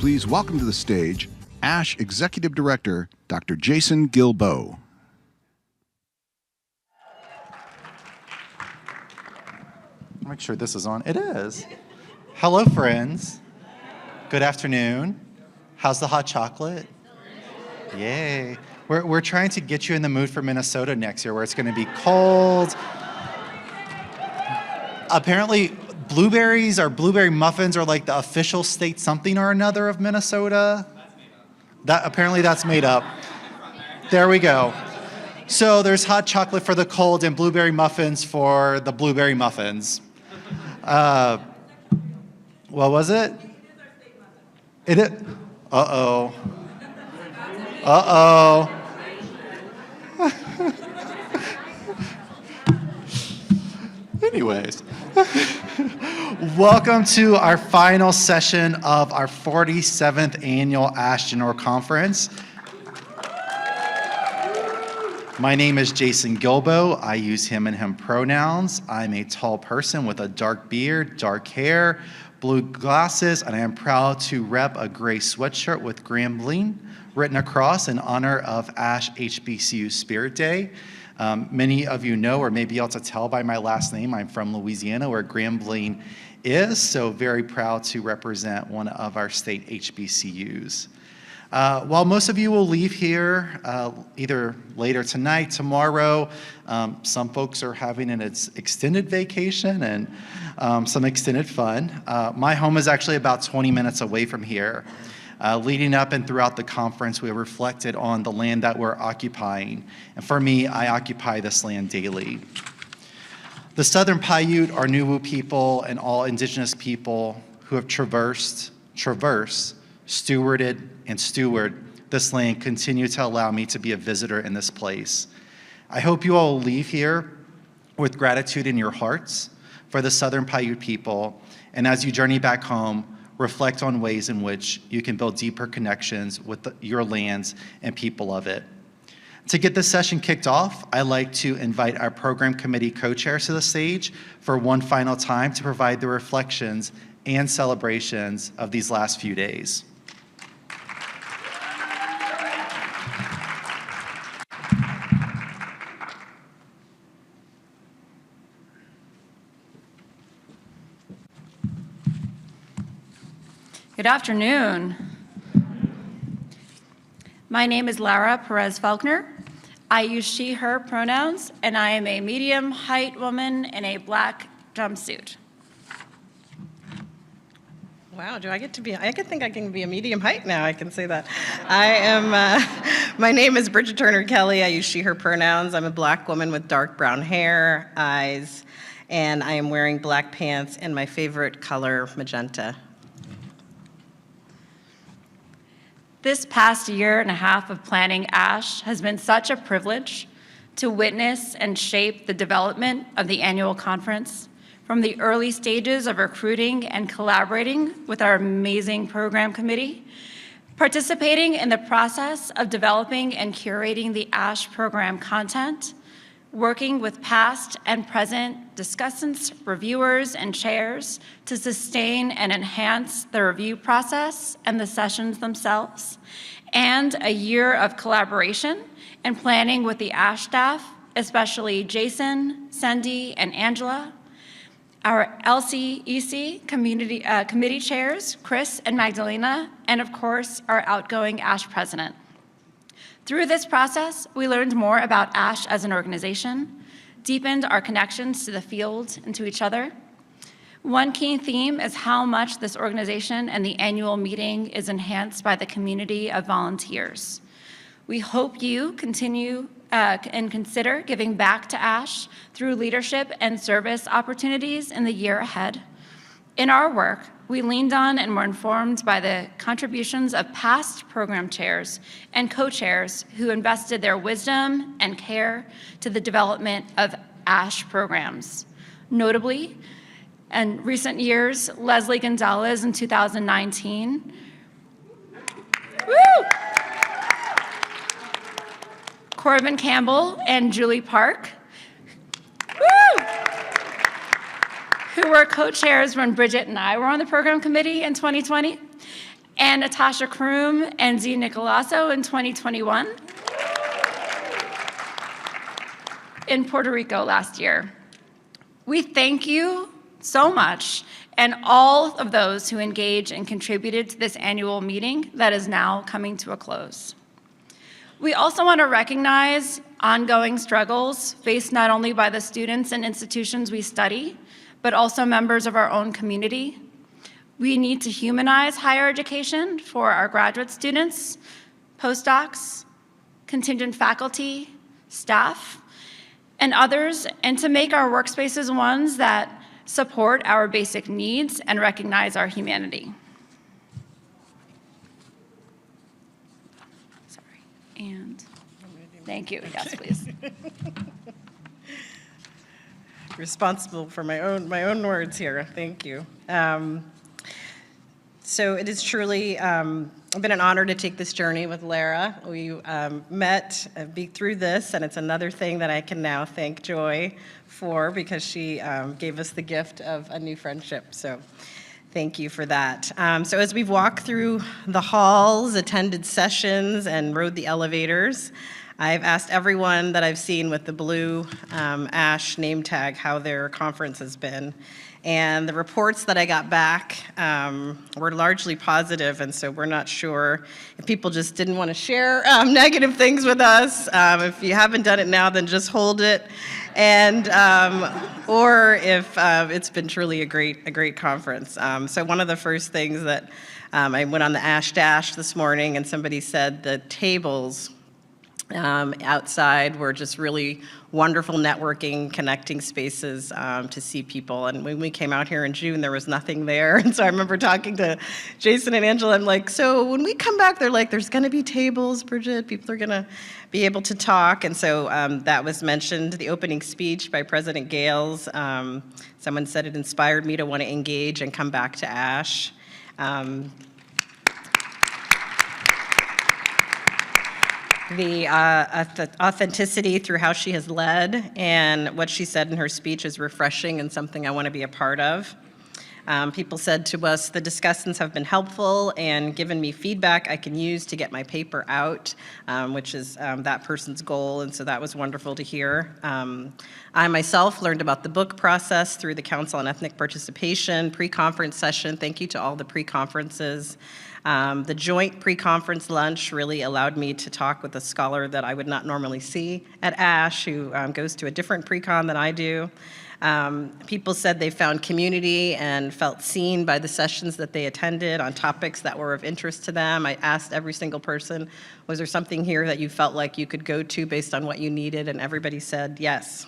Please welcome to the stage ASHE Executive Director, Dr. Jason Gilbo. Make sure this is on. It is. Hello, friends. Good afternoon. How's the hot chocolate? Yay. We're trying to get you in the mood for Minnesota next year, where it's going to be cold. Apparently, blueberry muffins are like the official state something or another of Minnesota. Apparently that's made up. There we go. So there's hot chocolate for the cold and blueberry muffins for the blueberry muffins. What was it? It is. Uh-oh. Uh-oh. Anyways, welcome to our final session of our 47th annual ASHE General Conference. My name is Jason Gilbo. I use him and him pronouns. I'm a tall person with a dark beard, dark hair, blue glasses, and I am proud to rep a gray sweatshirt with Grambling written across in honor of ASHE HBCU Spirit Day. Many of you know, or may be able to tell by my last name, I'm from Louisiana, where Grambling is, so very proud to represent one of our state HBCUs. While most of you will leave here either later tonight, tomorrow, some folks are having an extended vacation and some extended fun. My home is actually about 20 minutes away from here. Leading up and throughout the conference, we have reflected on the land that we're occupying. And for me, I occupy this land daily. The Southern Paiute, our Nuwu people, and all indigenous people who have traversed, stewarded, and steward this land continue to allow me to be a visitor in this place. I hope you all will leave here with gratitude in your hearts for the Southern Paiute people, and as you journey back home, reflect on ways in which you can build deeper connections with your lands and people of it. To get this session kicked off, I'd like to invite our program committee co-chairs to the stage for one final time to provide the reflections and celebrations of these last few days. Good afternoon. My name is Lara Perez-Faulkner. I use she, her pronouns, and I am a medium height woman in a black jumpsuit. Wow, do I get to be, I could think I can be a medium height now, I can say that. My name is Bridget Turner Kelly. I use she, her pronouns. I'm a black woman with dark brown hair, eyes, and I am wearing black pants and my favorite color, magenta. This past year and a half of planning ASHE has been such a privilege to witness and shape the development of the annual conference, from the early stages of recruiting and collaborating with our amazing program committee, participating in the process of developing and curating the ASHE program content, working with past and present discussants, reviewers, and chairs to sustain and enhance the review process and the sessions themselves, and a year of collaboration and planning with the ASHE staff, especially Jason, Cindy, and Angela, our LCEC committee chairs, Chris and Magdalena, and of course, our outgoing ASHE president. Through this process, we learned more about ASHE as an organization, deepened our connections to the field and to each other. One key theme is how much this organization and the annual meeting is enhanced by the community of volunteers. We hope you continue and consider giving back to ASHE through leadership and service opportunities in the year ahead. In our work, we leaned on and were informed by the contributions of past program chairs and co-chairs who invested their wisdom and care to the development of ASHE programs. Notably, in recent years, Leslie Gonzalez in 2019, Corbin Campbell and Julie Park, who were co-chairs when Bridget and I were on the program committee in 2020, and Natasha Kroom and Z. Nicolaso in 2021 in Puerto Rico last year. We thank you so much, and all of those who engaged and contributed to this annual meeting that is now coming to a close. We also want to recognize ongoing struggles faced not only by the students and institutions we study, but also members of our own community. We need to humanize higher education for our graduate students, postdocs, contingent faculty, staff, and others, and to make our workspaces ones that support our basic needs and recognize our humanity. Sorry, and thank you, yes, please. Responsible for my own words here, thank you. So it is truly been an honor to take this journey with Lara. We met through this, and it's another thing that I can now thank Joy for, because she gave us the gift of a new friendship. So thank you for that. So as we've walked through the halls, attended sessions, and rode the elevators, I've asked everyone that I've seen with the blue ASHE name tag how their conference has been. And the reports that I got back were largely positive, and so we're not sure if people just didn't want to share negative things with us. If you haven't done it now, then just hold it. And or if it's been truly a great conference. So one of the first things that I went on the ASHE Dash this morning, and somebody said the tables outside were just really wonderful networking, connecting spaces to see people. And when we came out here in June, there was nothing there. And so I remember talking to Jason and Angela. I'm like, so when we come back, they're like, there's going to be tables, Bridget. People are going to be able to talk. And so that was mentioned. The opening speech by President Gales, someone said it inspired me to want to engage and come back to ASHE. The authenticity through how she has led and what she said in her speech is refreshing and something I want to be a part of. People said to us, the discussions have been helpful and given me feedback I can use to get my paper out, which is that person's goal, and so that was wonderful to hear. I myself learned about the book process through the Council on Ethnic Participation pre-conference session. Thank you to all the pre-conferences. The joint pre-conference lunch really allowed me to talk with a scholar that I would not normally see at ASHE, who goes to a different pre-con than I do. People said they found community and felt seen by the sessions that they attended on topics that were of interest to them. I asked every single person, was there something here that you felt like you could go to based on what you needed? And everybody said yes.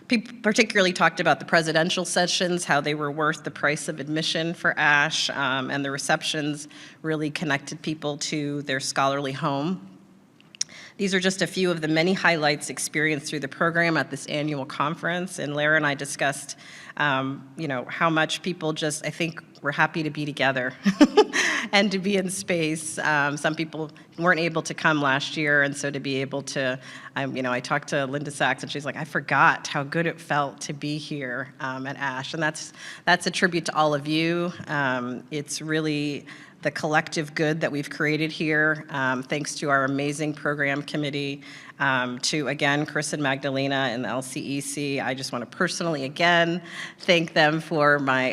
People particularly talked about the presidential sessions, how they were worth the price of admission for ASHE, and the receptions really connected people to their scholarly home. These are just a few of the many highlights experienced through the program at this annual conference, and Lara and I discussed how much people just, I think, were happy to be together and to be in space. Some people weren't able to come last year, and so to be able to, I talked to Linda Sachs, and she's like, I forgot how good it felt to be here at ASHE, and that's a tribute to all of you. It's really the collective good that we've created here, thanks to our amazing program committee, to, again, Chris and Magdalena and the LCEC. I just want to personally, again, thank them for my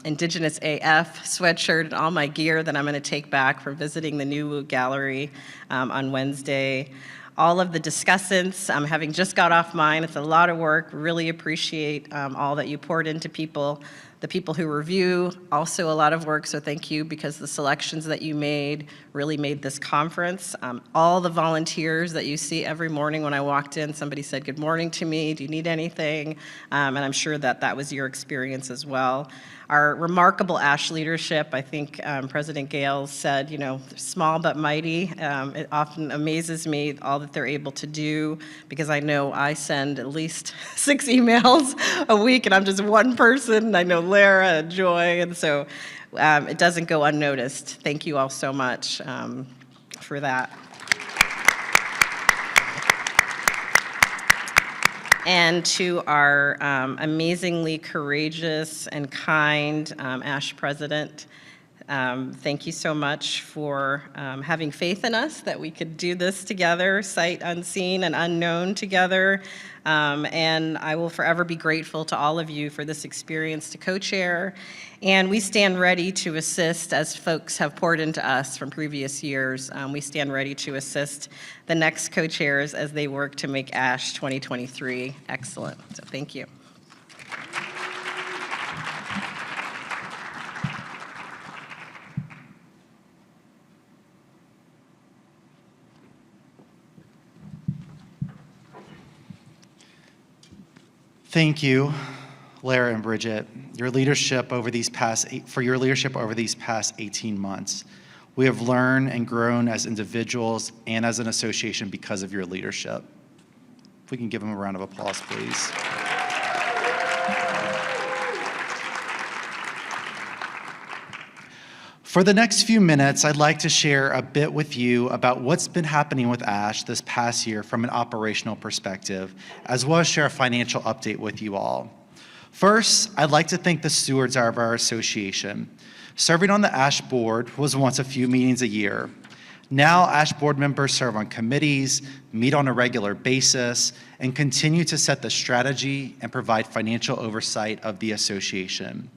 Indigenous AF sweatshirt and all my gear that I'm going to take back from visiting the new gallery on Wednesday. All of the discussants, having just got off mine, it's a lot of work. Really appreciate all that you poured into people. The people who review, also a lot of work, so thank you, because the selections that you made really made this conference. All the volunteers that you see every morning when I walked in, somebody said, good morning to me, do you need anything? And I'm sure that that was your experience as well. Our remarkable ASHE leadership, I think President Gales said, small but mighty. It often amazes me all that they're able to do, because I know I send at least 6 emails a week, and I'm just one person. I know Lara and Joy, and so it doesn't go unnoticed. Thank you all so much for that. And to our amazingly courageous and kind ASHE president, Thank you so much for having faith in us that we could do this together, sight unseen and unknown together. And I will forever be grateful to all of you for this experience to co-chair. And we stand ready to assist, as folks have poured into us from previous years. We stand ready to assist the next co-chairs as they work to make ASHE 2023 excellent. So thank you. Thank you, Lara and Bridget, for your leadership over these past 18 months. We have learned and grown as individuals and as an association because of your leadership. If we can give them a round of applause, please. For the next few minutes, I'd like to share a bit with you about what's been happening with ASHE this past year from an operational perspective, as well as share a financial update with you all. First, I'd like to thank the stewards of our association. Serving on the ASHE board was once a few meetings a year. Now, ASHE board members serve on committees, meet on a regular basis, and continue to set the strategy and provide financial oversight of the association.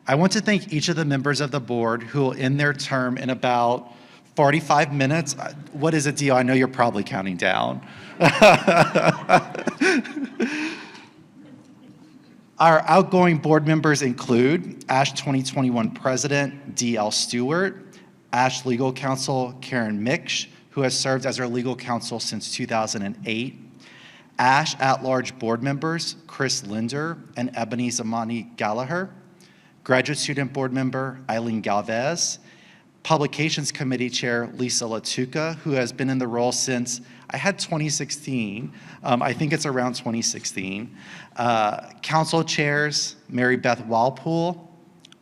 I want to thank each of the members of the board who will end their term in about 45 minutes. What is it, Dio? I know you're probably counting down. Our outgoing board members include ASHE 2021 President D.L. Stewart, ASHE Legal Counsel Karen Miksch, who has served as our legal counsel since 2008, ASHE at-large board members Chris Linder and Ebony Zamani Gallagher, Graduate Student Board Member Eileen Galvez, Publications Committee Chair Lisa Latuca, who has been in the role since, I had 2016, I think it's around 2016. Council Chairs Mary Beth Walpole,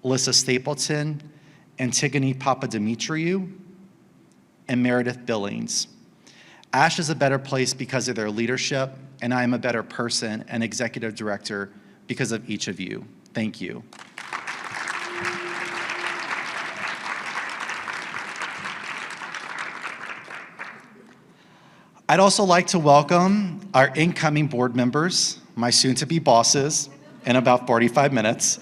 Alyssa Stapleton, Antigone Papadimitriou, and Meredith Billings. ASHE is a better place because of their leadership, and I am a better person and executive director because of each of you. Thank you. I'd also like to welcome our incoming board members, my soon-to-be bosses, in about 45 minutes.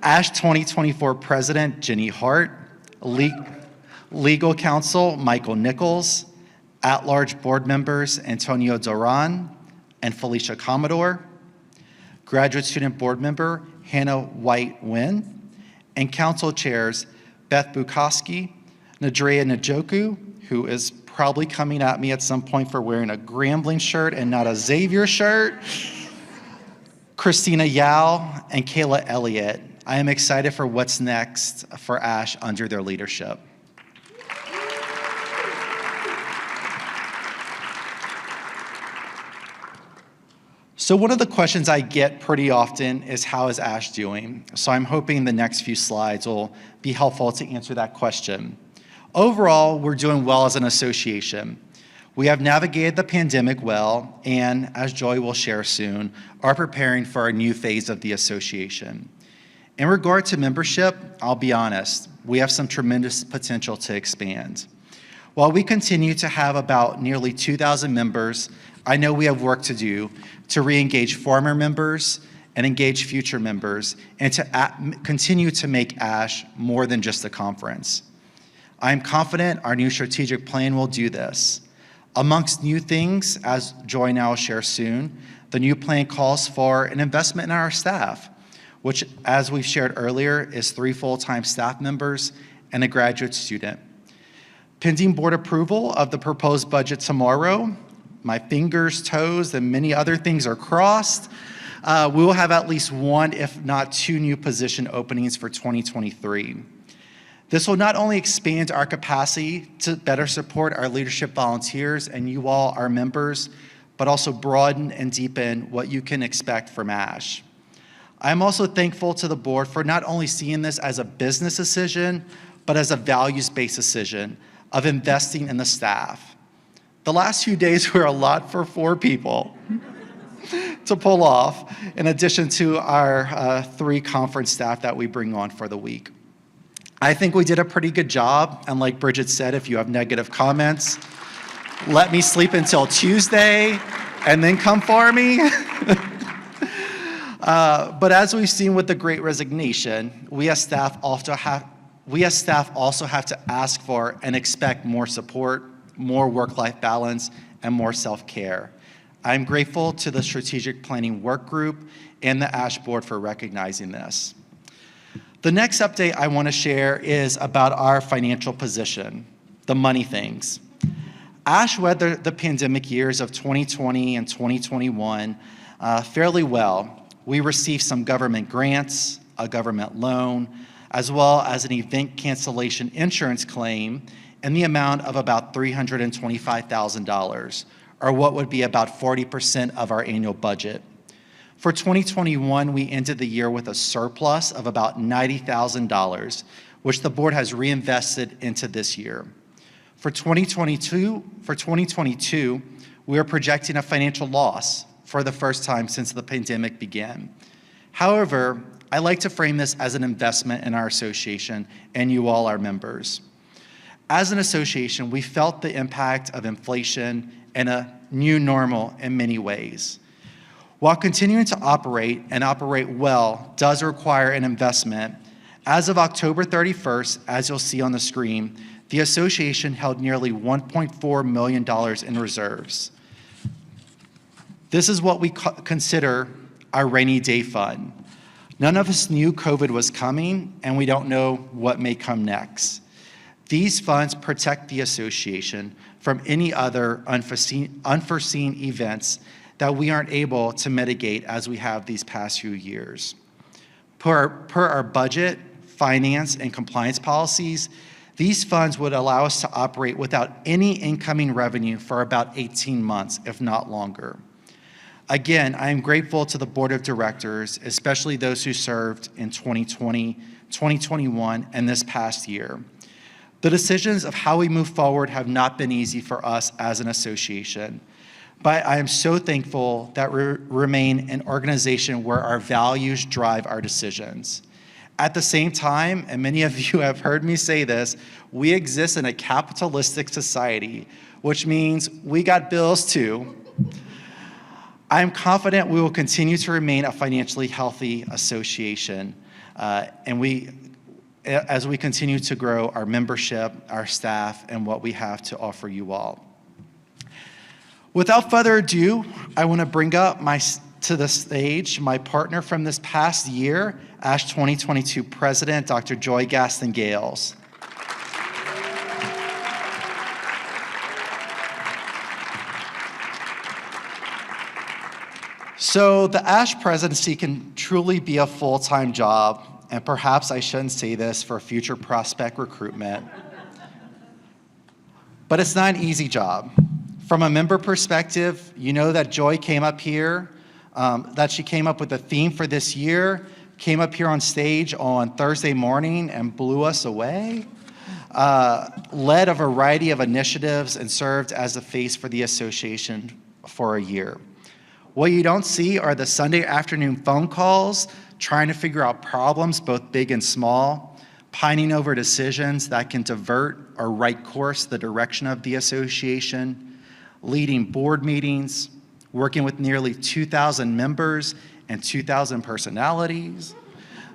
ASHE 2024 President Jenny Hart, Legal Counsel Michael Nichols, at-large board members Antonio Duran and Felicia Commodore, Graduate Student Board Member Hannah White-Wynn, and Council Chairs Beth Bukowski, Nadrea Njoku, who is probably coming at me at some point for wearing a Grambling shirt and not a Xavier shirt, Christina Yao, and Kayla Elliott. I am excited for what's next for ASHE under their leadership. So one of the questions I get pretty often is, how is ASHE doing? So I'm hoping the next few slides will be helpful to answer that question. Overall, we're doing well as an association. We have navigated the pandemic well, and as Joy will share soon, are preparing for a new phase of the association. In regard to membership, I'll be honest, we have some tremendous potential to expand. While we continue to have about nearly 2,000 members, I know we have work to do to re-engage former members and engage future members, and to continue to make ASHE more than just a conference. I am confident our new strategic plan will do this. Amongst new things, as Joy now will share soon, the new plan calls for an investment in our staff, which, as we've shared earlier, is 3 full-time staff members and a graduate student. Pending board approval of the proposed budget tomorrow, my fingers, toes, and many other things are crossed. We will have at least 1, if not 2, new position openings for 2023. This will not only expand our capacity to better support our leadership volunteers and you all, our members, but also broaden and deepen what you can expect from ASHE. I'm also thankful to the board for not only seeing this as a business decision, but as a values-based decision of investing in the staff. The last few days were a lot for 4 people to pull off, in addition to our 3 conference staff that we bring on for the week. I think we did a pretty good job, and like Bridget said, if you have negative comments, let me sleep until Tuesday and then come for me. But as we've seen with the Great Resignation, we as staff also have to ask for and expect more support, more work-life balance, and more self-care. I'm grateful to the Strategic Planning Work Group and the ASHE Board for recognizing this. The next update I want to share is about our financial position, the money things. ASHE weathered the pandemic years of 2020 and 2021 fairly well. We received some government grants, a government loan, as well as an event cancellation insurance claim in the amount of about $325,000, or what would be about 40% of our annual budget. For 2021, we ended the year with a surplus of about $90,000, which the board has reinvested into this year. For 2022, we are projecting a financial loss for the first time since the pandemic began. However, I like to frame this as an investment in our association and you all, our members. As an association, we felt the impact of inflation and a new normal in many ways. While continuing to operate and operate well does require an investment, as of October 31st, as you'll see on the screen, the association held nearly $1.4 million in reserves. This is what we consider our rainy day fund. None of us knew COVID was coming, and we don't know what may come next. These funds protect the association from any other unforeseen events that we aren't able to mitigate as we have these past few years. Per our budget, finance, and compliance policies, these funds would allow us to operate without any incoming revenue for about 18 months, if not longer. Again, I am grateful to the Board of Directors, especially those who served in 2020, 2021, and this past year. The decisions of how we move forward have not been easy for us as an association, but I am so thankful that we remain an organization where our values drive our decisions. At the same time, and many of you have heard me say this, we exist in a capitalistic society, which means we got bills too. I am confident we will continue to remain a financially healthy association, as we continue to grow our membership, our staff, and what we have to offer you all. Without further ado, I want to bring up to the stage my partner from this past year, ASHE 2022 President, Dr. Joy Gaston Gales. So the ASHE presidency can truly be a full-time job, and perhaps I shouldn't say this for future prospect recruitment, but it's not an easy job. From a member perspective, you know that Joy came up here, that she came up with a theme for this year, came up here on stage on Thursday morning and blew us away, led a variety of initiatives and served as the face for the association for a year. What you don't see are the Sunday afternoon phone calls, trying to figure out problems, both big and small, pining over decisions that can divert or right course the direction of the association, leading board meetings, working with nearly 2,000 members and 2,000 personalities,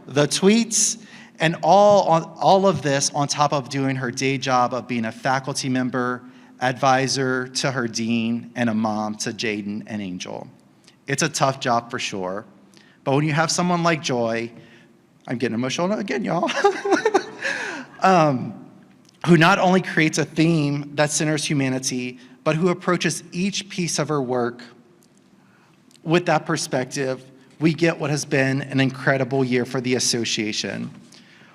the tweets, and all of this on top of doing her day job of being a faculty member, advisor to her dean, and a mom to Jaden and Angel. It's a tough job for sure, but when you have someone like Joy, I'm getting emotional again, y'all, who not only creates a theme that centers humanity, but who approaches each piece of her work with that perspective, we get what has been an incredible year for the association.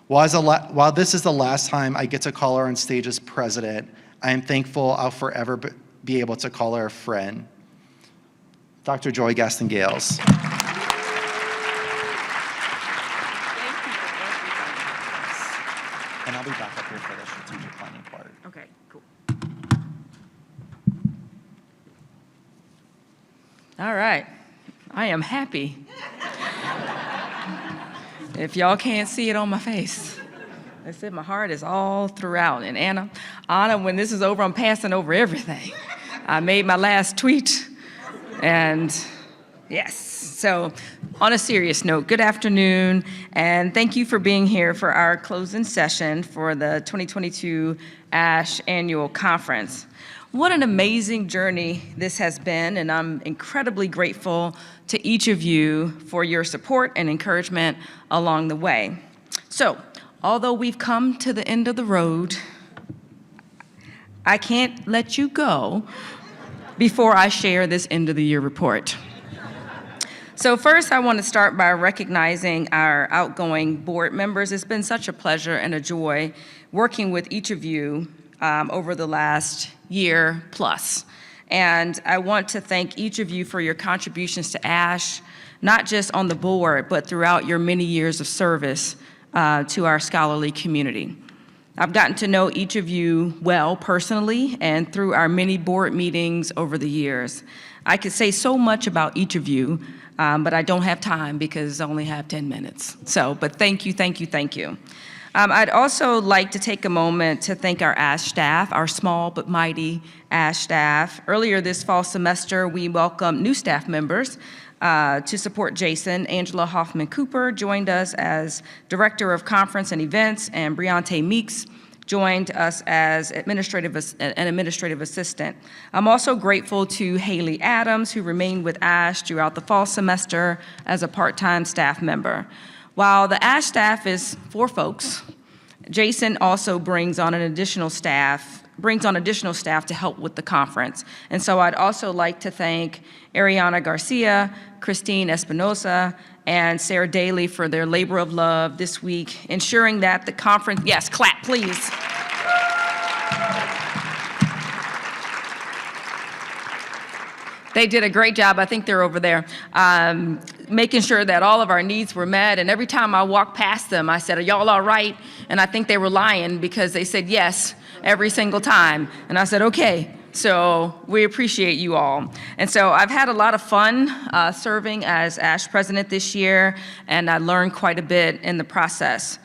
While this is the last time I get to call her on stage as president, I am thankful I'll forever be able to call her a friend. Dr. Joy Gaston Gales. And I'll be back up here for the strategic planning part. Okay, cool. All right, I am happy. If y'all can't see it on my face, I said my heart is all throughout. And Anna, when this is over, I'm passing over everything. I made my last tweet, and yes. So on a serious note, good afternoon, and thank you for being here for our closing session for the 2022 ASHE Annual Conference. What an amazing journey this has been, and I'm incredibly grateful to each of you for your support and encouragement along the way. So, although we've come to the end of the road, I can't let you go before I share this end of the year report. So first, I want to start by recognizing our outgoing board members. It's been such a pleasure and a joy working with each of you over the last year plus. And I want to thank each of you for your contributions to ASHE, not just on the board, but throughout your many years of service to our scholarly community. I've gotten to know each of you well personally and through our many board meetings over the years. I could say so much about each of you, but I don't have time because I only have 10 minutes. But thank you, thank you, thank you. I'd also like to take a moment to thank our ASHE staff, our small but mighty ASHE staff. Earlier this fall semester, we welcomed new staff members to support Jason. Angela Hoffman-Cooper joined us as Director of Conference and Events, and Briante Meeks joined us as an administrative assistant. I'm also grateful to Haley Adams, who remained with ASHE throughout the fall semester as a part-time staff member. While the ASHE staff is 4 folks, Jason also brings on additional staff to help with the conference. And so I'd also like to thank Ariana Garcia, Christine Espinosa, and Sarah Daly for their labor of love this week, ensuring that the conference, yes, clap, please. They did a great job, I think they're over there, making sure that all of our needs were met. And every time I walked past them, I said, "Are y'all all right?" And I think they were lying because they said yes every single time. And I said, "Okay." So we appreciate you all. And so I've had a lot of fun serving as ASHE president this year, and I learned quite a bit in the process.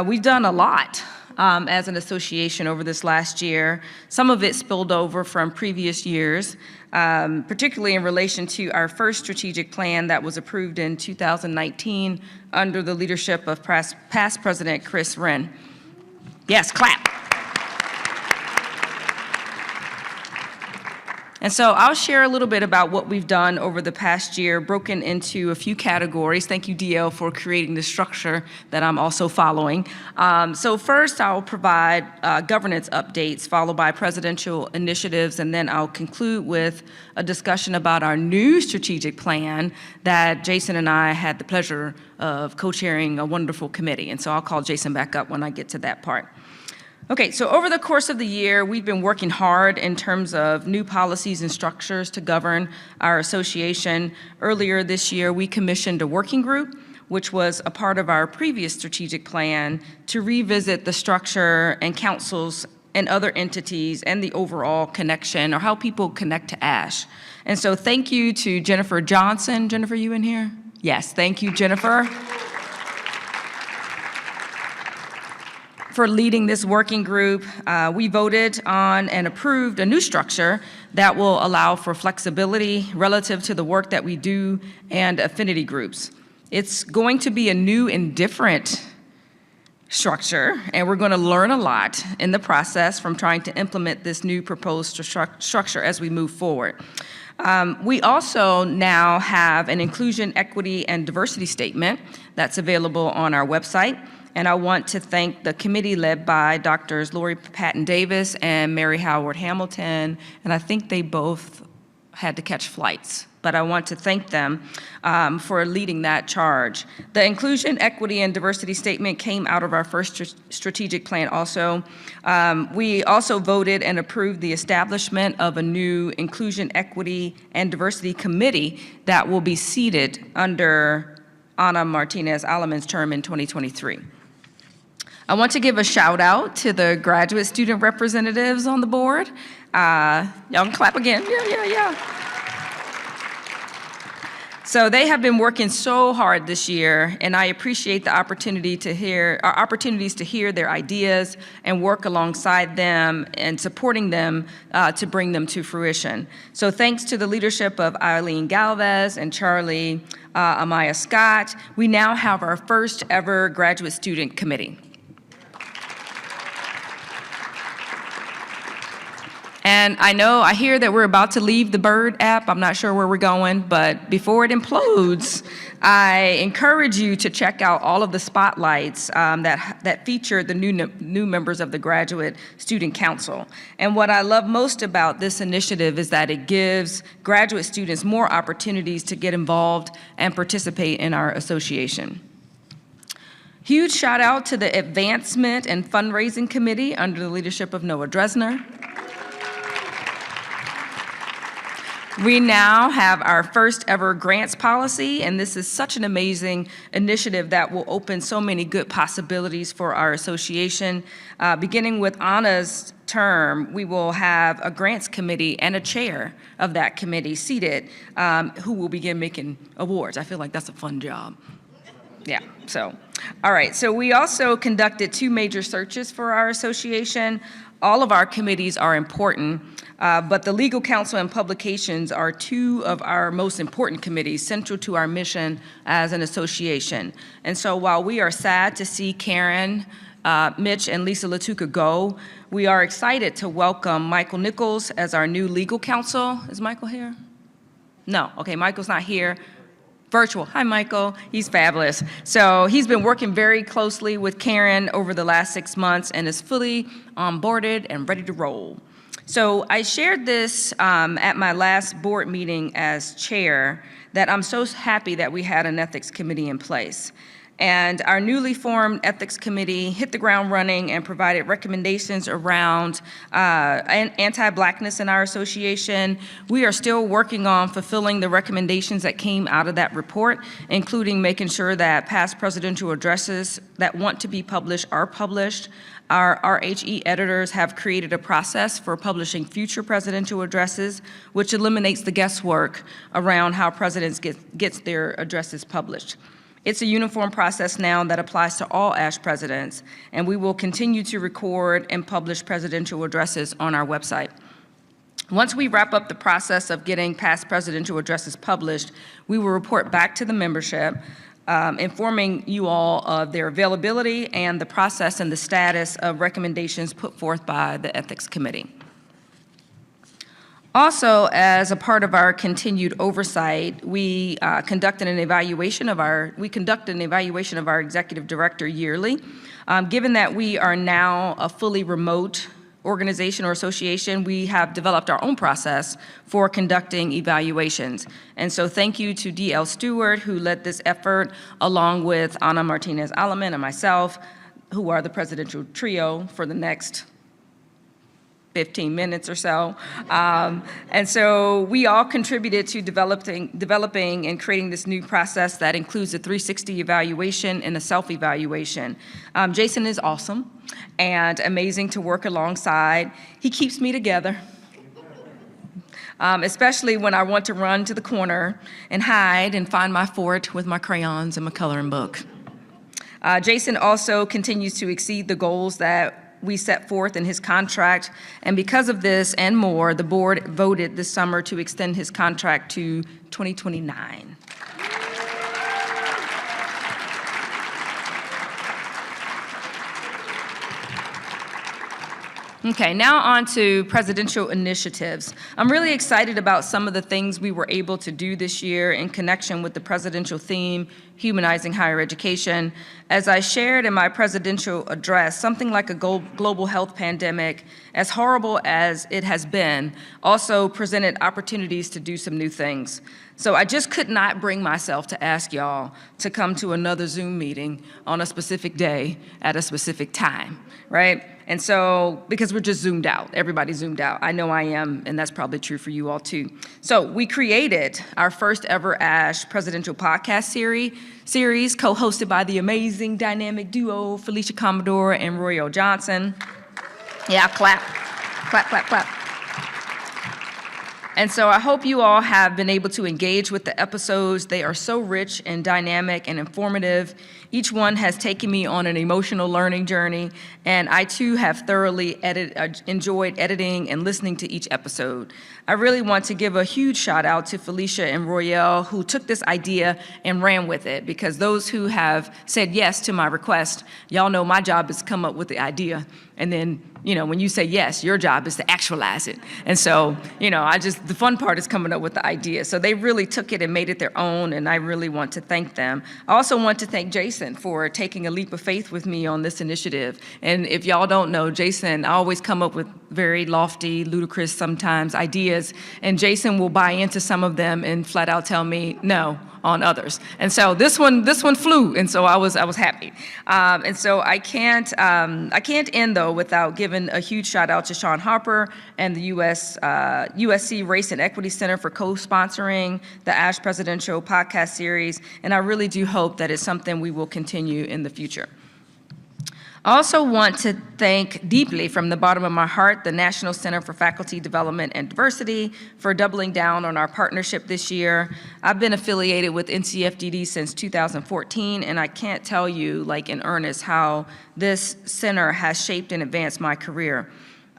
We've done a lot as an association over this last year. Some of it spilled over from previous years, particularly in relation to our first strategic plan that was approved in 2019 under the leadership of past President Chris Wren. Yes, clap. And so I'll share a little bit about what we've done over the past year, broken into a few categories. Thank you, DL, for creating the structure that I'm also following. So first, I'll provide governance updates, followed by presidential initiatives, and then I'll conclude with a discussion about our new strategic plan that Jason and I had the pleasure of co-chairing a wonderful committee. And so I'll call Jason back up when I get to that part. Okay, so over the course of the year, we've been working hard in terms of new policies and structures to govern our association. Earlier this year, we commissioned a working group, which was a part of our previous strategic plan, to revisit the structure and councils and other entities and the overall connection or how people connect to ASHE. And so thank you to Jennifer Johnson. Jennifer, you in here? Yes, thank you, Jennifer, for leading this working group. We voted on and approved a new structure that will allow for flexibility relative to the work that we do and affinity groups. It's going to be a new and different structure, and we're going to learn a lot in the process from trying to implement this new proposed structure as we move forward. We also now have an inclusion, equity, and diversity statement that's available on our website. And I want to thank the committee led by Drs. Lori Patton-Davis and Mary Howard Hamilton, and I think they both had to catch flights, but I want to thank them for leading that charge. The inclusion, equity, and diversity statement came out of our first strategic plan also. We also voted and approved the establishment of a new inclusion, equity, and diversity committee that will be seated under Ana Martinez-Alaman's term in 2023. I want to give a shout out to the graduate student representatives on the board. Y'all can clap again, yeah. So they have been working so hard this year, and I appreciate the opportunities to hear their ideas and work alongside them and supporting them to bring them to fruition. So thanks to the leadership of Eileen Galvez and Charlie Amaya Scott, we now have our first ever graduate student committee. And I hear that we're about to leave the Bird app. I'm not sure where we're going, but before it implodes, I encourage you to check out all of the spotlights that feature the new members of the Graduate Student Council. And what I love most about this initiative is that it gives graduate students more opportunities to get involved and participate in our association. Huge shout out to the Advancement and Fundraising Committee under the leadership of Noah Dresner. We now have our first ever grants policy, and this is such an amazing initiative that will open so many good possibilities for our association. Beginning with Anna's term, we will have a grants committee and a chair of that committee seated who will begin making awards. I feel like that's a fun job. Yeah, so, all right. So we also conducted 2 major searches for our association. All of our committees are important, but the Legal Counsel and Publications are 2 of our most important committees, central to our mission as an association. And so while we are sad to see Karen, Mitch, and Lisa Latuka go, we are excited to welcome Michael Nichols as our new legal counsel. Is Michael here? No, okay, Michael's not here. Virtual. Hi, Michael. He's fabulous. So he's been working very closely with Karen over the last 6 months and is fully onboarded and ready to roll. So I shared this at my last board meeting as chair, that I'm so happy that we had an ethics committee in place. And our newly formed ethics committee hit the ground running and provided recommendations around anti-Blackness in our association. We are still working on fulfilling the recommendations that came out of that report, including making sure that past presidential addresses that want to be published are published. Our RHE editors have created a process for publishing future presidential addresses, which eliminates the guesswork around how presidents get their addresses published. It's a uniform process now that applies to all ASHE presidents, and we will continue to record and publish presidential addresses on our website. Once we wrap up the process of getting past presidential addresses published, we will report back to the membership, informing you all of their availability and the process and the status of recommendations put forth by the Ethics Committee. Also, as a part of our continued oversight, we conduct an evaluation of our executive director yearly. Given that we are now a fully remote organization or association, we have developed our own process for conducting evaluations. And so thank you to D.L. Stewart, who led this effort, along with Ana Martinez-Alaman and myself, who are the presidential trio for the next 15 minutes or so. And so we all contributed to developing and creating this new process that includes a 360 evaluation and a self-evaluation. Jason is awesome and amazing to work alongside. He keeps me together, especially when I want to run to the corner and hide and find my fort with my crayons and my coloring book. Jason also continues to exceed the goals that we set forth in his contract, and because of this and more, the board voted this summer to extend his contract to 2029. Okay, now on to presidential initiatives. I'm really excited about some of the things we were able to do this year in connection with the presidential theme, humanizing higher education. As I shared in my presidential address, something like a global health pandemic, as horrible as it has been, also presented opportunities to do some new things. So I just could not bring myself to ask y'all to come to another Zoom meeting on a specific day at a specific time, right? And so, because we're just zoomed out, everybody zoomed out. I know I am, and that's probably true for you all too. So we created our first ever ASHE presidential podcast series co-hosted by the amazing dynamic duo, Felicia Commodore and Royal Johnson. Yeah, clap, clap, clap, clap. And so I hope you all have been able to engage with the episodes. They are so rich and dynamic and informative. Each one has taken me on an emotional learning journey, and I too have thoroughly enjoyed editing and listening to each episode. I really want to give a huge shout out to Felicia and Royale, who took this idea and ran with it, because those who have said yes to my request, y'all know my job is to come up with the idea, and then when you say yes, your job is to actualize it. And so, the fun part is coming up with the idea. So they really took it and made it their own, and I really want to thank them. I also want to thank Jason for taking a leap of faith with me on this initiative. And if y'all don't know, Jason, I always come up with very lofty, ludicrous sometimes ideas, and Jason will buy into some of them and flat out tell me no on others. And so this one flew, and so I was happy. And so I can't end though without giving a huge shout out to Sean Harper and the USC Race and Equity Center for co-sponsoring the ASHE Presidential Podcast Series, and I really do hope that it's something we will continue in the future. I also want to thank deeply from the bottom of my heart the National Center for Faculty Development and Diversity for doubling down on our partnership this year. I've been affiliated with NCFDD since 2014, and I can't tell you, in earnest, how this center has shaped and advanced my career.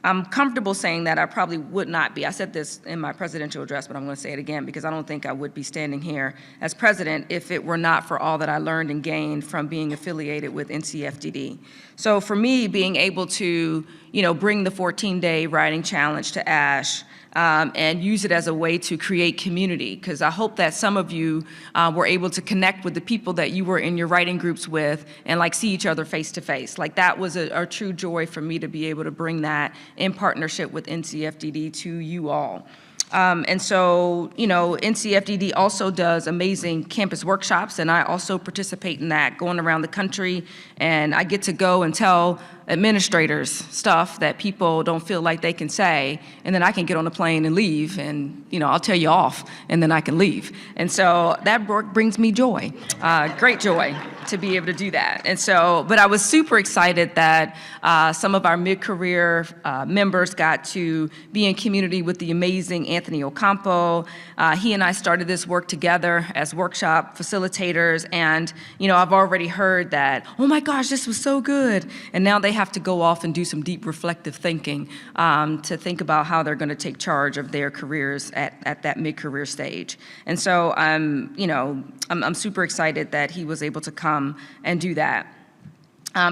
I'm comfortable saying that I probably would not be. I said this in my presidential address, but I'm going to say it again because I don't think I would be standing here as president if it were not for all that I learned and gained from being affiliated with NCFDD. So for me, being able to, bring the 14-day writing challenge to ASHE and use it as a way to create community, because I hope that some of you were able to connect with the people that you were in your writing groups with and see each other face to face. That was a true joy for me to be able to bring that in partnership with NCFDD to you all. And so, NCFDD also does amazing campus workshops, and I also participate in that, going around the country, and I get to go and tell administrators stuff that people don't feel like they can say, and then I can get on a plane and leave, and I'll tell you off, and then I can leave. And so that brings me joy, great joy to be able to do that. And so, but I was super excited that some of our mid-career members got to be in community with the amazing Anthony Ocampo. He and I started this work together as workshop facilitators, and I've already heard that, oh my gosh, this was so good. And now they have to go off and do some deep reflective thinking to think about how they're going to take charge of their careers at that mid-career stage. And so I'm super excited that he was able to come and do that.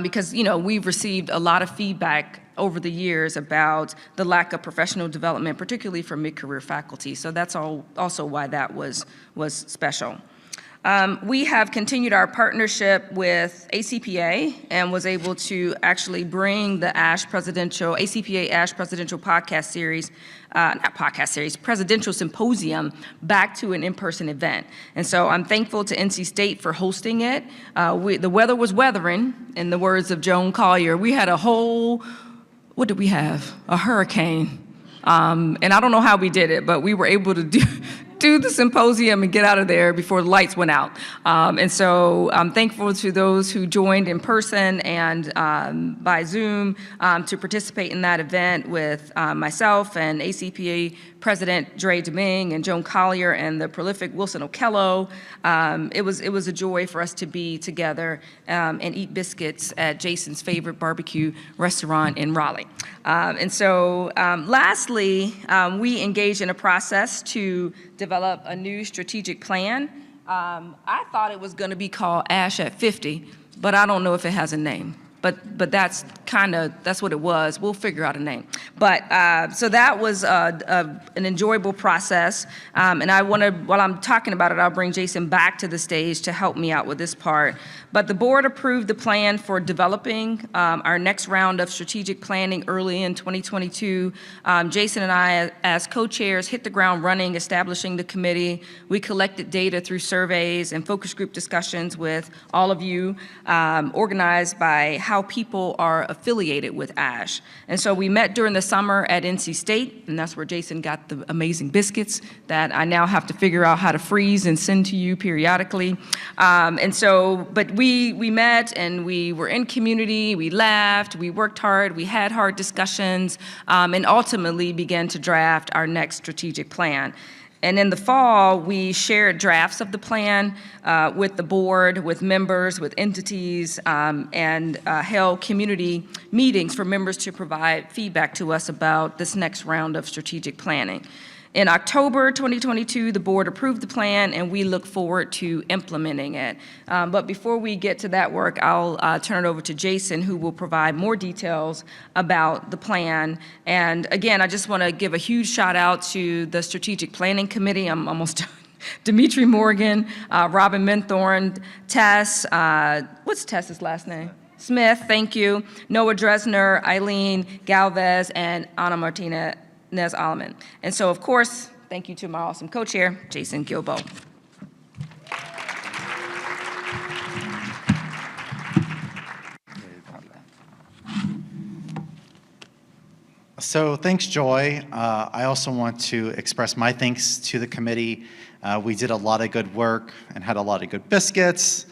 Because we've received a lot of feedback over the years about the lack of professional development, particularly for mid-career faculty. So that's also why that was special. We have continued our partnership with ACPA and was able to actually bring the ACPA ASHE Presidential Podcast Series, Presidential Symposium back to an in-person event. And so I'm thankful to NC State for hosting it. The weather was weathering, in the words of Joan Collier. We had a what did we have? A hurricane. And I don't know how we did it, but we were able to do the symposium and get out of there before the lights went out. And so I'm thankful to those who joined in person and by Zoom to participate in that event with myself and ACPA President Dre Deming and Joan Collier and the prolific Wilson Okello. It was a joy for us to be together and eat biscuits at Jason's favorite barbecue restaurant in Raleigh. And so lastly, we engaged in a process to develop a new strategic plan. I thought it was going to be called ASHE at 50, but I don't know if it has a name. But that's what it was. We'll figure out a name. But so that was an enjoyable process. And while I'm talking about it, I'll bring Jason back to the stage to help me out with this part. But the board approved the plan for developing our next round of strategic planning early in 2022. Jason and I, as co-chairs, hit the ground running, establishing the committee. We collected data through surveys and focus group discussions with all of you, organized by how people are affiliated with ASHE. And so we met during the summer at NC State, and that's where Jason got the amazing biscuits that I now have to figure out how to freeze and send to you periodically. But we met and we were in community, we laughed, we worked hard, we had hard discussions, and ultimately began to draft our next strategic plan. And in the fall, we shared drafts of the plan with the board, with members, with entities, and held community meetings for members to provide feedback to us about this next round of strategic planning. In October 2022, the board approved the plan, and we look forward to implementing it. But before we get to that work, I'll turn it over to Jason, who will provide more details about the plan. And again, I just want to give a huge shout out to the Strategic Planning Committee. I'm almost done. Dimitri Morgan, Robin Menthorn, Tess, what's Tess's last name? Smith, thank you. Noah Dresner, Eileen Galvez, and Ana Martinez Alaman. And so, of course, thank you to my awesome co-chair, Jason Gilbo. So thanks, Joy. I also want to express my thanks to the committee. We did a lot of good work and had a lot of good biscuits.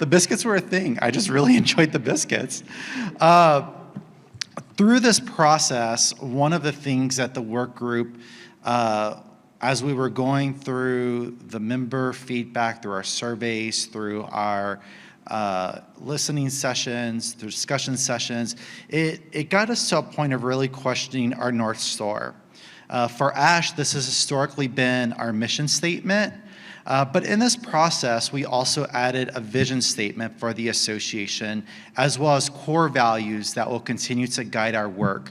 The biscuits were a thing. I just really enjoyed the biscuits. Through this process, one of the things that the work group, as we were going through the member feedback, through our surveys, through our listening sessions, through discussion sessions, it got us to a point of really questioning our North Star. For ASHE, this has historically been our mission statement. But in this process, we also added a vision statement for the association, as well as core values that will continue to guide our work.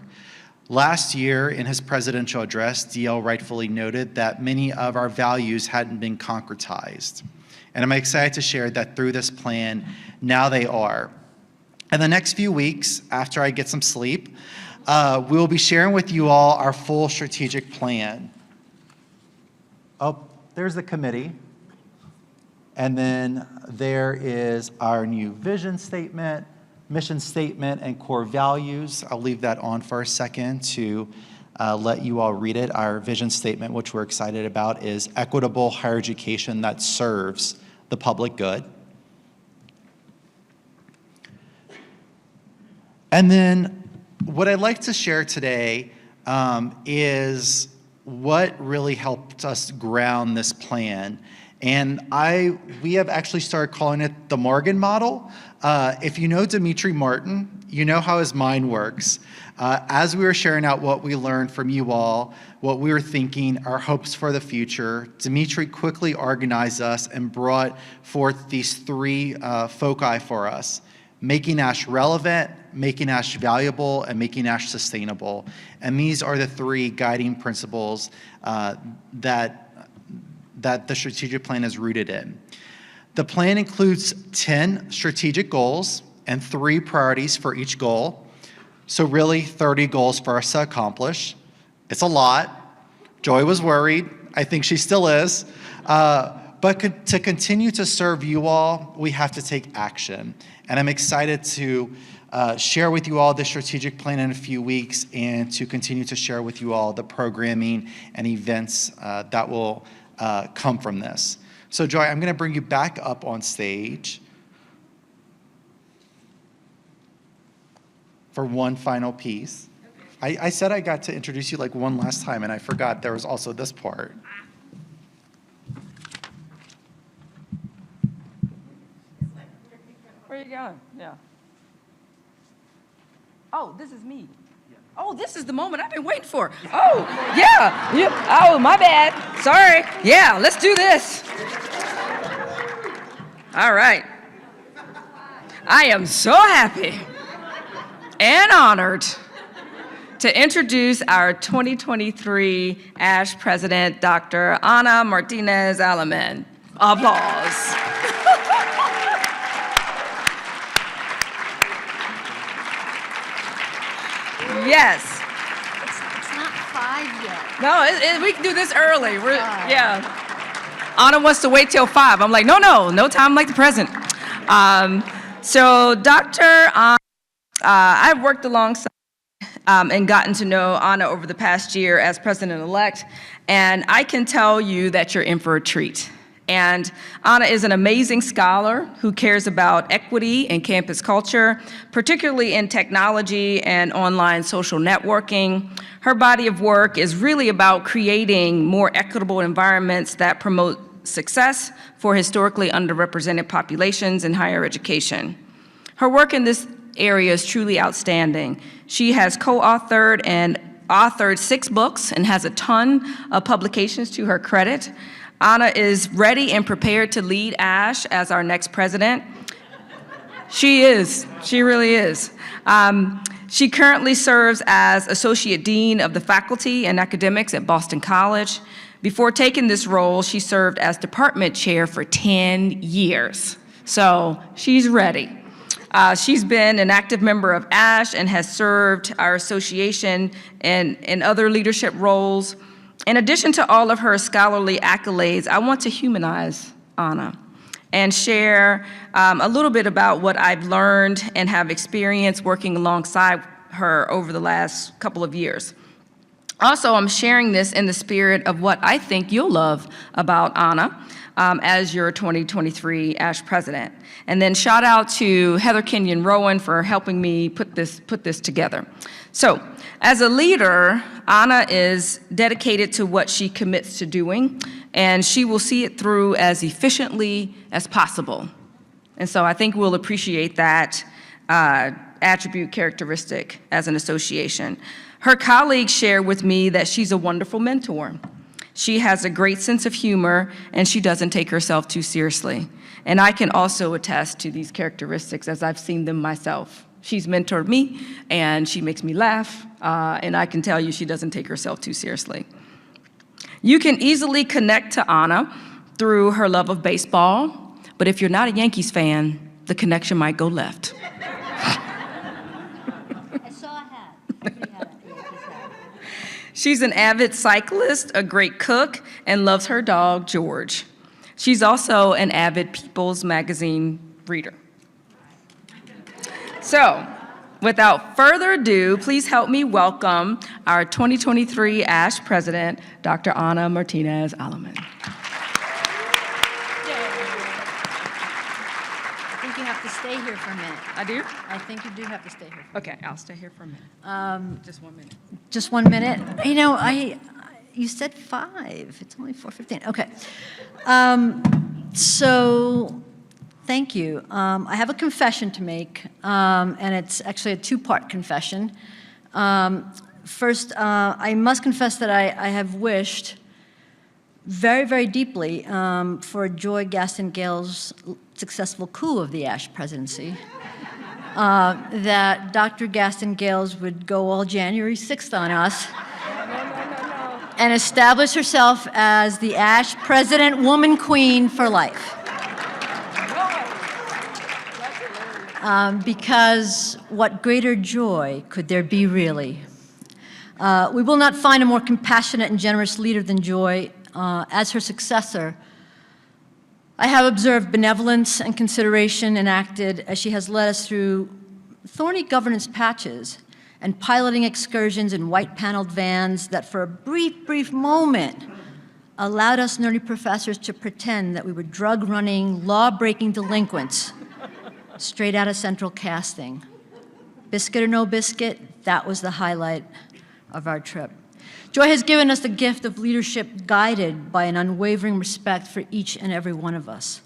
Last year, in his presidential address, DL rightfully noted that many of our values hadn't been concretized. And I'm excited to share that through this plan, now they are. In the next few weeks, after I get some sleep, we will be sharing with you all our full strategic plan. Oh, there's the committee. And then there is our new vision statement, mission statement, and core values. I'll leave that on for a second to let you all read it. Our vision statement, which we're excited about, is equitable higher education that serves the public good. And then what I'd like to share today is what really helped us ground this plan. And we have actually started calling it the Morgan model. If you know Dimitri Martin, you know how his mind works. As we were sharing out what we learned from you all, what we were thinking, our hopes for the future, Dimitri quickly organized us and brought forth these three foci for us: making ASHE relevant, making ASHE valuable, and making ASHE sustainable. And these are the three guiding principles that the strategic plan is rooted in. The plan includes 10 strategic goals and 3 priorities for each goal. So really 30 goals for us to accomplish. It's a lot. Joy was worried. I think she still is. But to continue to serve you all, we have to take action. And I'm excited to share with you all the strategic plan in a few weeks and to continue to share with you all the programming and events that will come from this. So Joy, I'm going to bring you back up on stage for one final piece. I said I got to introduce you like one last time, and I forgot there was also this part. Where are you going? Yeah. Oh, this is me. Oh, this is the moment I've been waiting for. Oh, yeah. Yep. Oh, my bad. Sorry. Yeah, let's do this. All right. I am so happy and honored to introduce our 2023 ASHE President, Dr. Ana Martinez Alaman. Applause. Yes. It's not 5 yet. No, we can do this early. Yeah. Anna wants to wait till 5. I'm like, no time like the present. So Dr. I've worked alongside and gotten to know Anna over the past year as president-elect, and I can tell you that you're in for a treat. And Anna is an amazing scholar who cares about equity and campus culture, particularly in technology and online social networking. Her body of work is really about creating more equitable environments that promote success for historically underrepresented populations in higher education. Her work in this area is truly outstanding. She has co-authored and authored 6 books and has a ton of publications to her credit. Anna is ready and prepared to lead ASHE as our next president. She is, she really is. She currently serves as Associate Dean of the Faculty and Academics at Boston College. Before taking this role, she served as department chair for 10 years. So she's ready. She's been an active member of ASHE and has served our association in other leadership roles. In addition to all of her scholarly accolades, I want to humanize Anna and share a little bit about what I've learned and have experienced working alongside her over the last couple of years. Also, I'm sharing this in the spirit of what I think you'll love about Anna as your 2023 ASHE president. And then shout out to Heather Kenyon Rowan for helping me put this together. So, as a leader, Anna is dedicated to what she commits to doing, and she will see it through as efficiently as possible. And so I think we'll appreciate that attribute characteristic as an association. Her colleagues share with me that she's a wonderful mentor. She has a great sense of humor, and she doesn't take herself too seriously. And I can also attest to these characteristics as I've seen them myself. She's mentored me, and she makes me laugh, and I can tell you she doesn't take herself too seriously. You can easily connect to Anna through her love of baseball, but if you're not a Yankees fan, the connection might go left. I saw a hat. Somebody had a Yankees hat. She's an avid cyclist, a great cook, and loves her dog, George. She's also an avid People's Magazine reader. So, without further ado, please help me welcome our 2023 ASHE president, Dr. Anna Martinez-Alleman. I think you have to stay here for a minute. I do? I think you do have to stay here. Okay, I'll stay here for a minute. Just 1 minute. Just 1 minute? You know, you said 5. It's only 4:15. Okay. So, thank you. I have a confession to make, and it's actually a 2-part confession. First, I must confess that I have wished very, very deeply for Joy Gaston Gale's successful coup of the ASHE presidency, that Dr. Gaston Gales would go all January 6th on us and establish herself as the ASHE president woman queen for life. Because what greater joy could there be, really? We will not find a more compassionate and generous leader than Joy. As her successor, I have observed benevolence and consideration enacted as she has led us through thorny governance patches and piloting excursions in white-paneled vans that for a brief moment allowed us nerdy professors to pretend that we were drug-running, law-breaking delinquents straight out of central casting. Biscuit or no biscuit, that was the highlight of our trip. Joy has given us the gift of leadership guided by an unwavering respect for each and every one of us,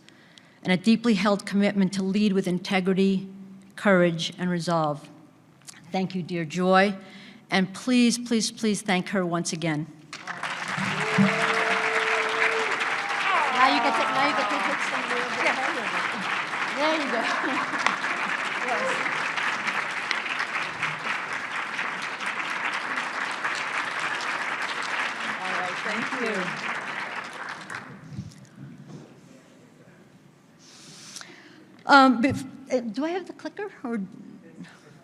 and a deeply held commitment to lead with integrity, courage, and resolve. Thank you, dear Joy, and please, please, please thank her once again. Now you get to hit some real good harder. There you go. Yes. All right, thank you. Do I have the clicker? Or?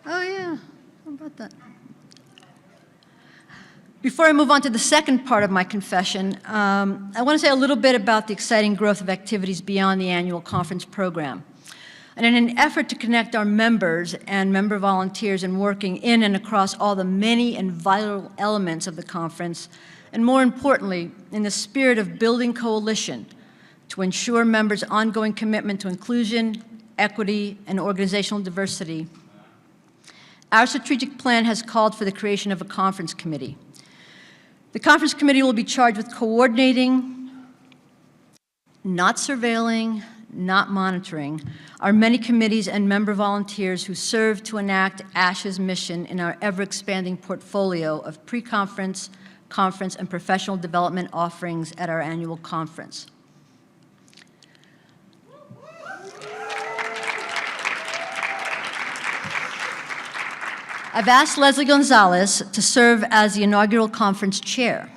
Oh, yeah. How about that? Before I move on to the second part of my confession, I want to say a little bit about the exciting growth of activities beyond the annual conference program. And in an effort to connect our members and member volunteers in working in and across all the many and vital elements of the conference, and more importantly, in the spirit of building coalition to ensure members' ongoing commitment to inclusion, equity, and organizational diversity, our strategic plan has called for the creation of a conference committee. The conference committee will be charged with coordinating, not surveilling, not monitoring, our many committees and member volunteers who serve to enact ASHE's mission in our ever-expanding portfolio of pre-conference, conference, and professional development offerings at our annual conference. I've asked Leslie Gonzalez to serve as the inaugural conference chair.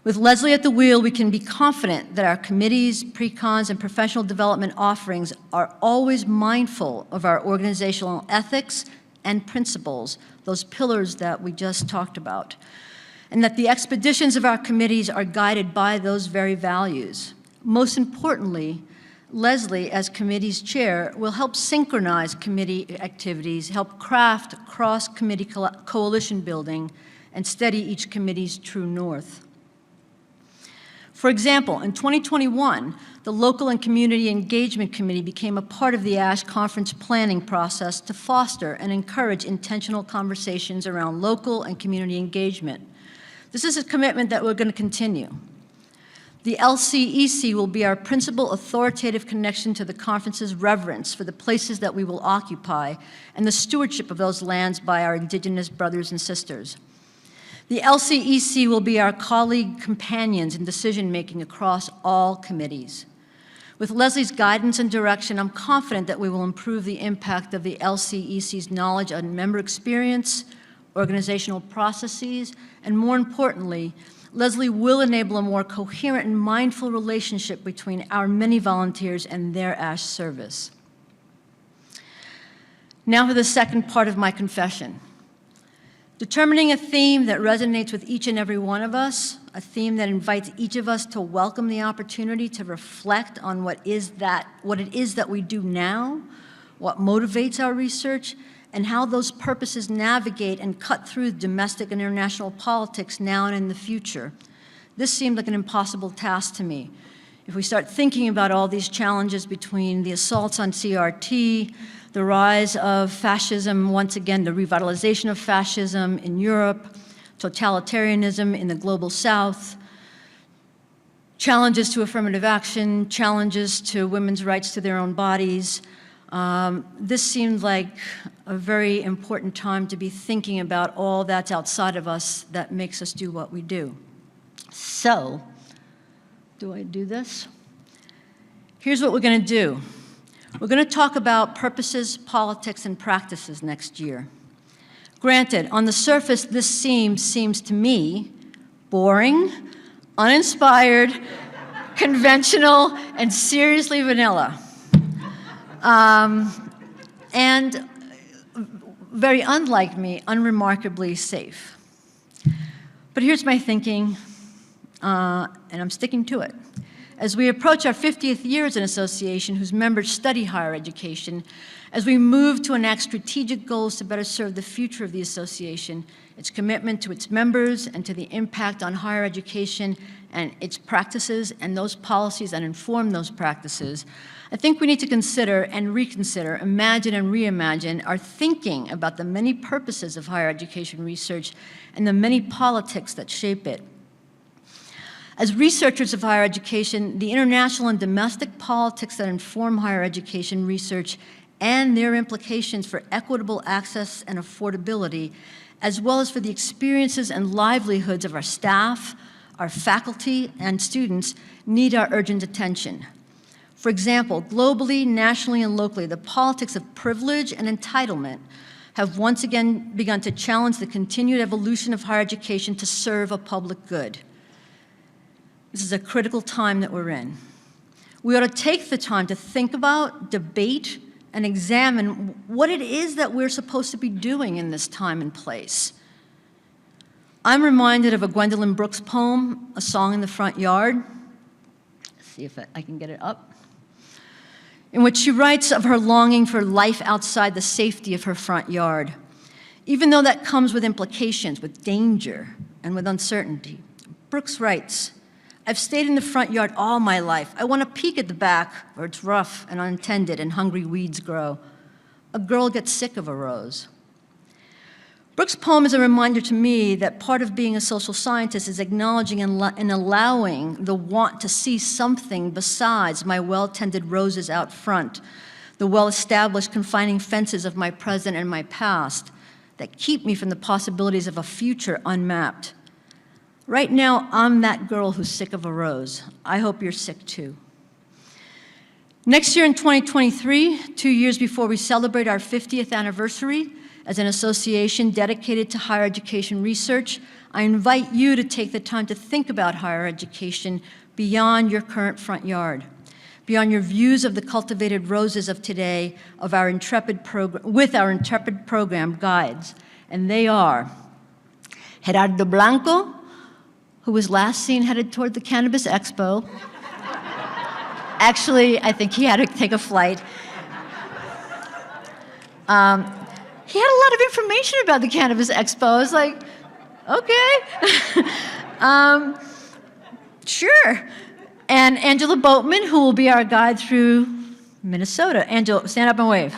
With Leslie at the wheel, we can be confident that our committees, pre-cons, and professional development offerings are always mindful of our organizational ethics and principles, those pillars that we just talked about, and that the expeditions of our committees are guided by those very values. Most importantly, Leslie, as committee's chair, will help synchronize committee activities, help craft cross-committee coalition building, and steady each committee's true north. For example, in 2021, the Local and Community Engagement Committee became a part of the ASHE conference planning process to foster and encourage intentional conversations around local and community engagement. This is a commitment that we're going to continue. The LCEC will be our principal authoritative connection to the conference's reverence for the places that we will occupy and the stewardship of those lands by our Indigenous brothers and sisters. The LCEC will be our colleague companions in decision-making across all committees. With Leslie's guidance and direction, I'm confident that we will improve the impact of the LCEC's knowledge on member experience, organizational processes, and more importantly, Leslie will enable a more coherent and mindful relationship between our many volunteers and their ASHE service. Now for the second part of my confession. Determining a theme that resonates with each and every one of us, a theme that invites each of us to welcome the opportunity to reflect on what it is that we do now, what motivates our research, and how those purposes navigate and cut through domestic and international politics now and in the future. This seemed like an impossible task to me. If we start thinking about all these challenges between the assaults on CRT, the rise of fascism, once again, the revitalization of fascism in Europe, totalitarianism in the global South, challenges to affirmative action, challenges to women's rights to their own bodies, this seemed like a very important time to be thinking about all that's outside of us that makes us do what we do. So, do I do this? Here's what we're going to do. We're going to talk about purposes, politics, and practices next year. Granted, on the surface, this seems to me boring, uninspired, conventional, and seriously vanilla. And very unlike me, unremarkably safe. But here's my thinking, and I'm sticking to it. As we approach our 50th year as an association whose members study higher education, as we move to enact strategic goals to better serve the future of the association, its commitment to its members and to the impact on higher education and its practices and those policies that inform those practices, I think we need to consider and reconsider, imagine and reimagine our thinking about the many purposes of higher education research and the many politics that shape it. As researchers of higher education, the international and domestic politics that inform higher education research and their implications for equitable access and affordability, as well as for the experiences and livelihoods of our staff, our faculty, and students, need our urgent attention. For example, globally, nationally, and locally, the politics of privilege and entitlement have once again begun to challenge the continued evolution of higher education to serve a public good. This is a critical time that we're in. We ought to take the time to think about, debate, and examine what it is that we're supposed to be doing in this time and place. I'm reminded of a Gwendolyn Brooks poem, A Song in the Front Yard. Let's see if I can get it up. in which she writes of her longing for life outside the safety of her front yard, even though that comes with implications, with danger, and with uncertainty. Brooks writes, I've stayed in the front yard all my life. I want to peek at the back where it's rough and untended and hungry weeds grow. A girl gets sick of a rose. Brooks' poem is a reminder to me that part of being a social scientist is acknowledging and allowing the want to see something besides my well-tended roses out front, the well-established confining fences of my present and my past that keep me from the possibilities of a future unmapped. Right now, I'm that girl who's sick of a rose. I hope you're sick too. Next year in 2023, 2 years before we celebrate our 50th anniversary, as an association dedicated to higher education research, I invite you to take the time to think about higher education beyond your current front yard, beyond your views of the cultivated roses of today with our intrepid program guides. And they are Gerardo Blanco, who was last seen headed toward the Cannabis Expo. Actually, I think he had to take a flight. He had a lot of information about the Cannabis Expo. I was like, okay. Sure. And Angela Boatman, who will be our guide through Minnesota. Angela, stand up and wave.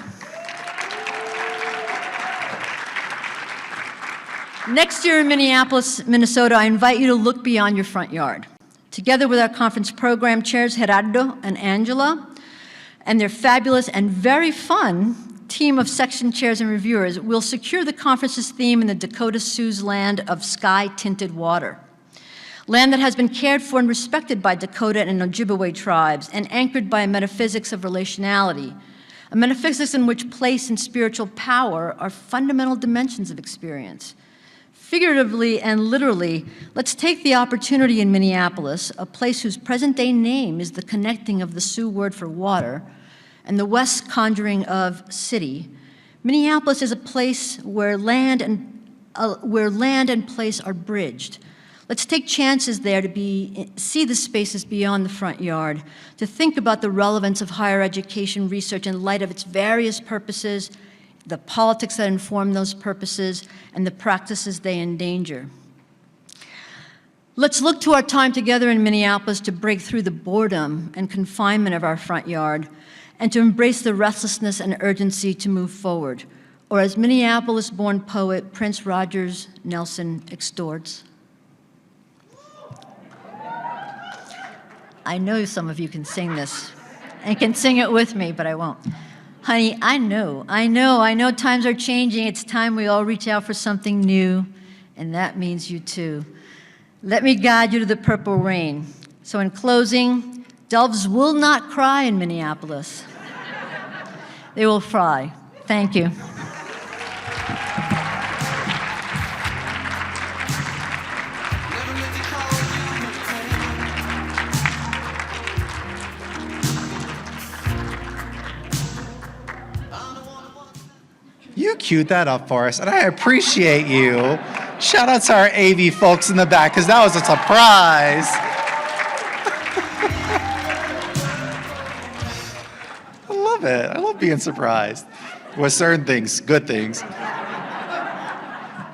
Next year in Minneapolis, Minnesota, I invite you to look beyond your front yard. Together with our conference program chairs, Gerardo and Angela, and their fabulous and very fun team of section chairs and reviewers, will secure the conference's theme in the Dakota Sioux's land of sky-tinted water. Land that has been cared for and respected by Dakota and Ojibwe tribes and anchored by a metaphysics of relationality, a metaphysics in which place and spiritual power are fundamental dimensions of experience. Figuratively and literally, let's take the opportunity in Minneapolis, a place whose present-day name is the connecting of the Sioux word for water, and the West conjuring of city. Minneapolis is a place where land and place are bridged. Let's take chances there to see the spaces beyond the front yard, to think about the relevance of higher education research in light of its various purposes, the politics that inform those purposes, and the practices they endanger. Let's look to our time together in Minneapolis to break through the boredom and confinement of our front yard, and to embrace the restlessness and urgency to move forward, or as Minneapolis-born poet Prince Rogers Nelson extorts. I know some of you can sing this, and can sing it with me, but I won't. Honey, I know times are changing. It's time we all reach out for something new, and that means you too. Let me guide you to the purple rain. So in closing, doves will not cry in Minneapolis. They will fly. Thank you. You queued that up for us, and I appreciate you. Shout out to our AV folks in the back, because that was a surprise. I love it. I love being surprised with certain things, good things.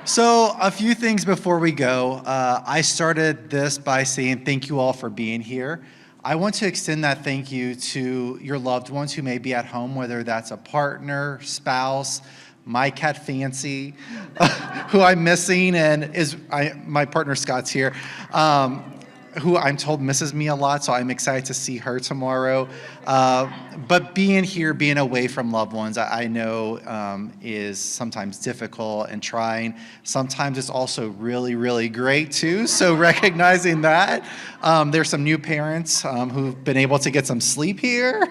So a few things before we go. I started this by saying thank you all for being here. I want to extend that thank you to your loved ones who may be at home, whether that's a partner, spouse, my cat Fancy, who I'm missing, and my partner Scott's here, who I'm told misses me a lot, so I'm excited to see her tomorrow. But being here, being away from loved ones, I know is sometimes difficult and trying. Sometimes it's also really, really great too, so recognizing that. There's some new parents who've been able to get some sleep here.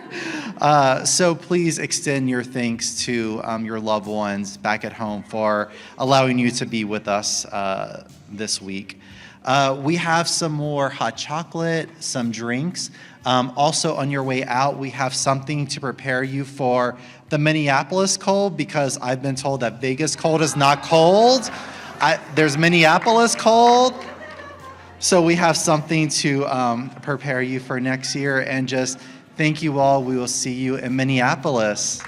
So please extend your thanks to your loved ones back at home for allowing you to be with us this week. We have some more hot chocolate, some drinks. Also on your way out, we have something to prepare you for the Minneapolis cold, because I've been told that Vegas cold is not cold. There's Minneapolis cold. So we have something to prepare you for next year, and just Thank you all. We will see you in Minneapolis.